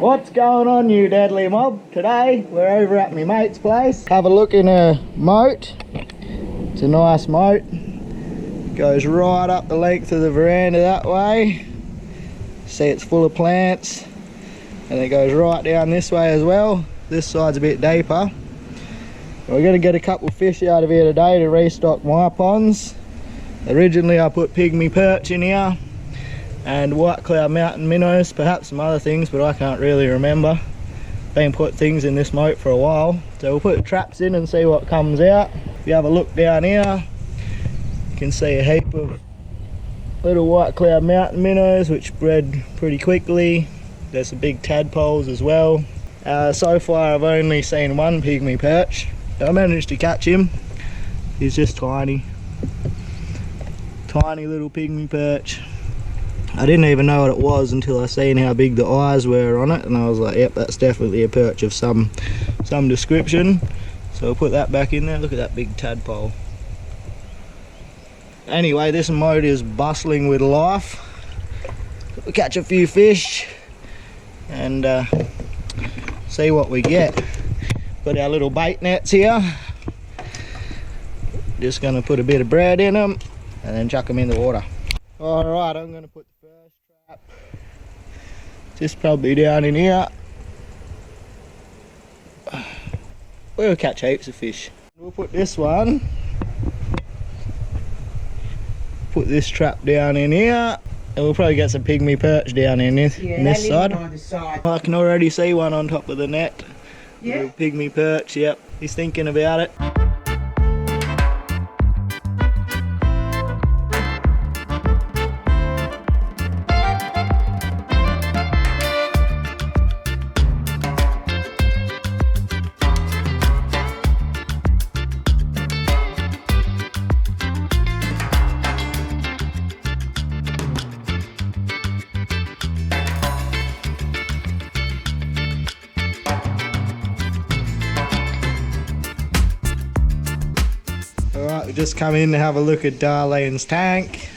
What's going on, you deadly mob? Today we're over at my mate's place. Have a look in a moat. It's a nice moat. Goes right up the length of the veranda that way. See, it's full of plants. And it goes right down this way as well. This side's a bit deeper. We're going to get a couple of fish out of here today to restock my ponds. Originally I put pygmy perch in here and white cloud mountain minnows, perhaps some other things, but I can't really remember. Been put things in this moat for a while, so we'll put traps in and see what comes out. If you have a look down here, you can see a heap of little white cloud mountain minnows which bred pretty quickly. There's some big tadpoles as well. So far I've only seen one pygmy perch. I managed to catch him. He's just tiny. Tiny little pygmy perch. I didn't even know what it was until I seen how big the eyes were on it, and I was like, yep, that's definitely a perch of some description. So we'll put that back in there. Look at that big tadpole. Anyway, this moat is bustling with life. We'll catch a few fish and see what we get. Got our little bait nets here. Just going to put a bit of bread in them and then chuck them in the water. Alright, I'm going to put the first trap just probably down in here. We'll catch heaps of fish. We'll put this one, put this trap down in here, and we'll probably get some pygmy perch down in this, side. I can already see one on top of the net. Yeah. Little pygmy perch, yep. He's thinking about it. Alright, we just come in to have a look at Darlene's tank,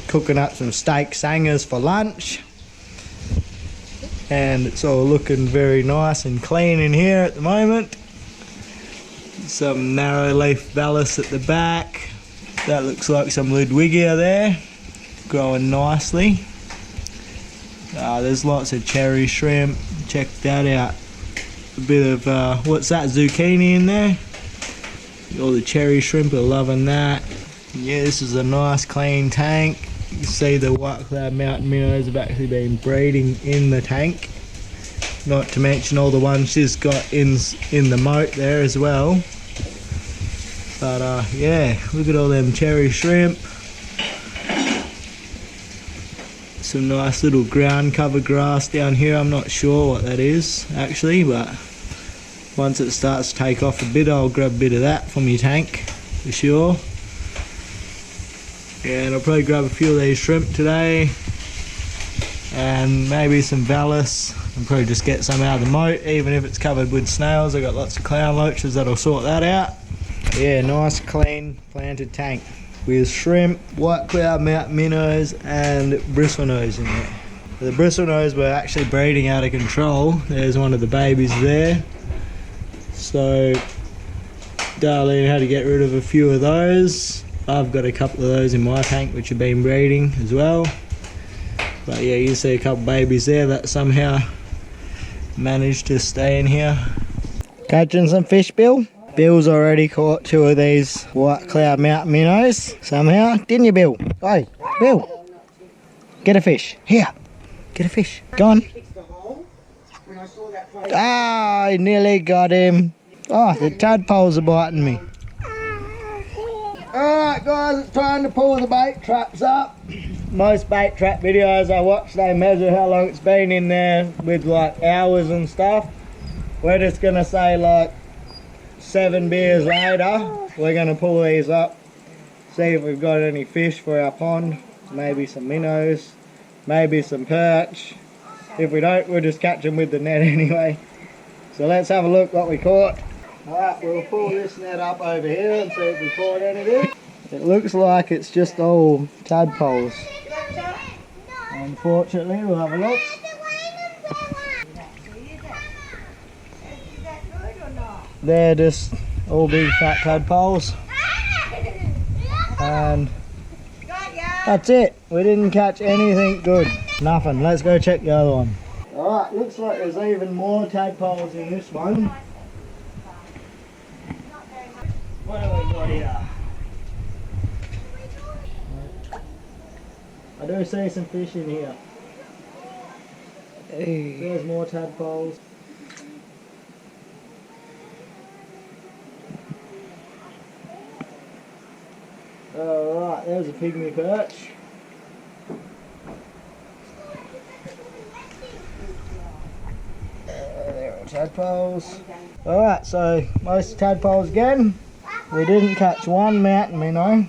cooking up some steak sangers for lunch, and it's all looking very nice and clean in here at the moment. Some narrow leaf vallis at the back. That looks like some Ludwigia there, growing nicely. There's lots of cherry shrimp, check that out. A bit of, what's that, zucchini in there? All the cherry shrimp are loving that. Yeah, this is a nice clean tank. You can see the white cloud mountain minnows have actually been breeding in the tank. Not to mention all the ones she's got in the moat there as well. But yeah, look at all them cherry shrimp. Some nice little ground cover grass down here. I'm not sure what that is actually, but once it starts to take off a bit, I'll grab a bit of that from your tank, for sure. Yeah, and I'll probably grab a few of these shrimp today. And maybe some vallis. I'll probably just get some out of the moat, even if it's covered with snails. I've got lots of clown loaches that'll sort that out. Yeah, nice, clean, planted tank. With shrimp, white cloud mountain minnows, and bristlenose in there. The bristlenose were actually breeding out of control. There's one of the babies there. So Darlene had to get rid of a few of those. I've got a couple of those in my tank which have been breeding as well. But yeah, you see a couple babies there that somehow managed to stay in here. Catching some fish, Bill? Bill's already caught two of these white cloud mountain minnows somehow, didn't you, Bill? Hey, Bill, get a fish. Here, get a fish. Go on. Ah, I nearly got him. Oh, the tadpoles are biting me. Alright guys, it's time to pull the bait traps up. Most bait trap videos I watch, they measure how long it's been in there with like hours and stuff. We're just gonna say like 7 beers later, we're gonna pull these up, see if we've got any fish for our pond. Maybe some minnows, maybe some perch. If we don't, we'll just catch them with the net anyway. So let's have a look what we caught. Alright, we'll pull this net up over here and see if we caught anything. It looks like it's just all tadpoles. Unfortunately, we'll have a look. they're just all big fat tadpoles. And that's it. We didn't catch anything good. Nothing. Let's go check the other one. Alright, looks like there's even more tadpoles in this one. What have we got here? I do see some fish in here. Hey. There's more tadpoles. Alright, there's a pygmy perch. There are tadpoles. Alright, so most tadpoles again. We didn't catch one mountain minnow,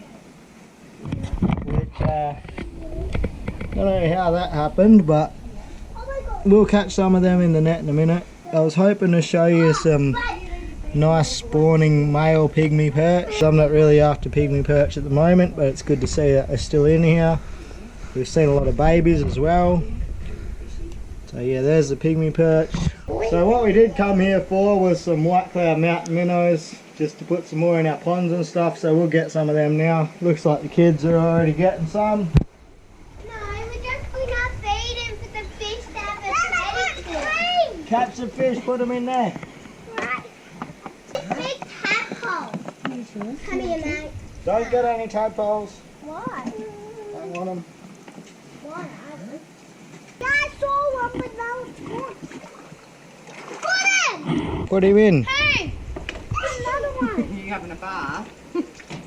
which I don't know how that happened, but we'll catch some of them in the net in a minute. I was hoping to show you some nice spawning male pygmy perch. I'm not really after pygmy perch at the moment, but it's good to see that they're still in here. We've seen a lot of babies as well. So yeah, there's the pygmy perch. So what we did come here for was some white cloud mountain minnows, just to put some more in our ponds and stuff, so we'll get some of them now. Looks like the kids are already getting some. No, we're just going to feed him for the fish to have a clean. Catch the fish, put them in there. Right. Big tadpole. Come here, mate. Don't get any tadpoles. Why? Don't want them. Why? I saw one, but now it's gone. Put him! Put him in. Hey! Another one. You having a bath?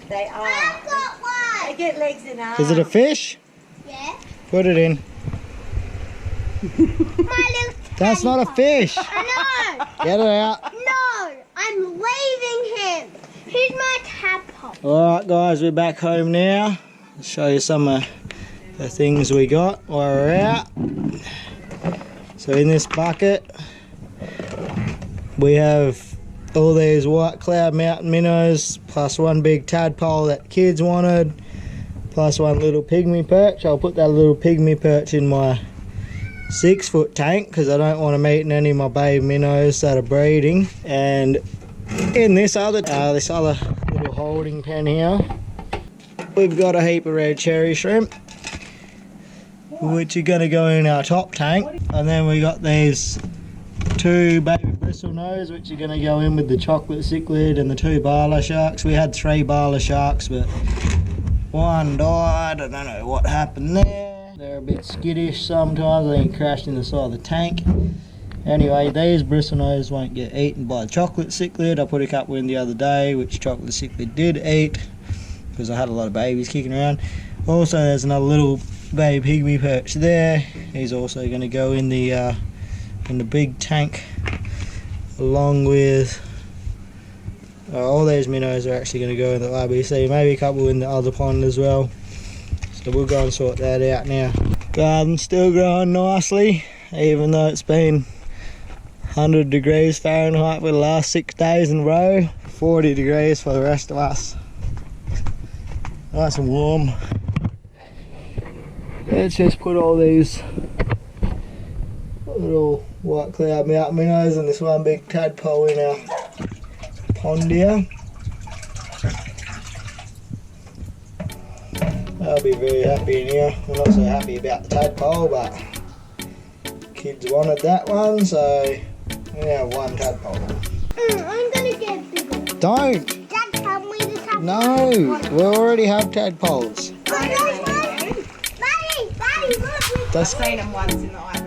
They are. I've got one. They get legs in arms. Is it a fish? Yeah. Put it in. My little That's not a fish. I know. Get it out. No, I'm leaving him. Here's my tadpole. Alright guys, we're back home now. I'll show you some of the things we got while we're out. So in this bucket we have all these white cloud mountain minnows, plus one big tadpole that kids wanted, plus one little pygmy perch. I'll put that little pygmy perch in my 6-foot tank because I don't want them eating any of my baby minnows that are breeding. And in this other little holding pen here, we've got a heap of red cherry shrimp, which are going to go in our top tank. And then we got these 2 baby bristlenose, which are going to go in with the chocolate cichlid and the 2 barla sharks. We had 3 barla sharks, but one died. I don't know what happened there. They're a bit skittish sometimes. I think it crashed in the side of the tank. Anyway, these bristlenose won't get eaten by the chocolate cichlid. I put a couple in the other day, which chocolate cichlid did eat, because I had a lot of babies kicking around. Also, there's another little baby pygmy perch there. He's also going to go in the big tank, along with all these minnows are actually going to go in the RBC, maybe a couple in the other pond as well. So we'll go and sort that out now. Garden's still growing nicely, even though it's been 100 degrees Fahrenheit for the last 6 days in a row. 40 degrees for the rest of us. Nice and warm. Let's just put all these little white cloud mountain minnows and this one big tadpole in our pond here. I'll be very happy in here. I'm not so happy about the tadpole, but kids wanted that one, so we have 1 tadpole. I'm gonna get bigger. Don't! Dad, tell me to have. No! We already have tadpoles. Daddy, look. That's I've seen them once in the ice